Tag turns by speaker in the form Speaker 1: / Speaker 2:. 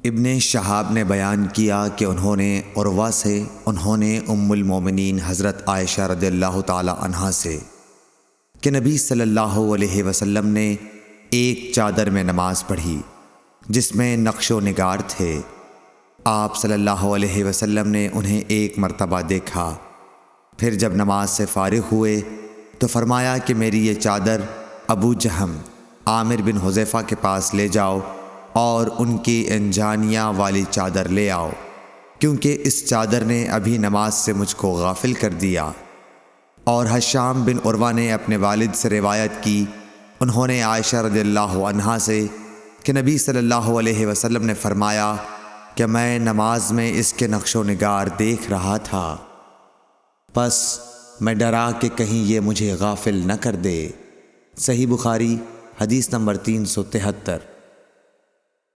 Speaker 1: ابن شہاب نے بیان کیا کہ انہوں نے عروہ سے ام المومنین حضرت عائشہ رضی اللہ تعالی عنہا سے کہ نبی صلی اللہ علیہ وسلم نے ایک چادر میں نماز پڑھی جس میں نقش و نگار تھے۔ آپ صلی اللہ علیہ وسلم نے انہیں ایک مرتبہ دیکھا، پھر جب نماز سے فارغ ہوئے تو فرمایا کہ میری یہ چادر ابو جہم عامر بن حذیفہ کے پاس لے جاؤ اور ان کی انجانیاں والی چادر لے آؤ، کیونکہ اس چادر نے ابھی نماز سے مجھ کو غافل کر دیا۔ اور ہشام بن عروہ نے اپنے والد سے روایت کی، انہوں نے عائشہ رضی اللہ عنہا سے کہ نبی صلی اللہ علیہ وسلم نے فرمایا کہ میں نماز میں اس کے نقش و نگار دیکھ رہا تھا، پس میں ڈرا کہ کہیں یہ مجھے غافل نہ کر دے۔ صحیح بخاری حدیث نمبر 373۔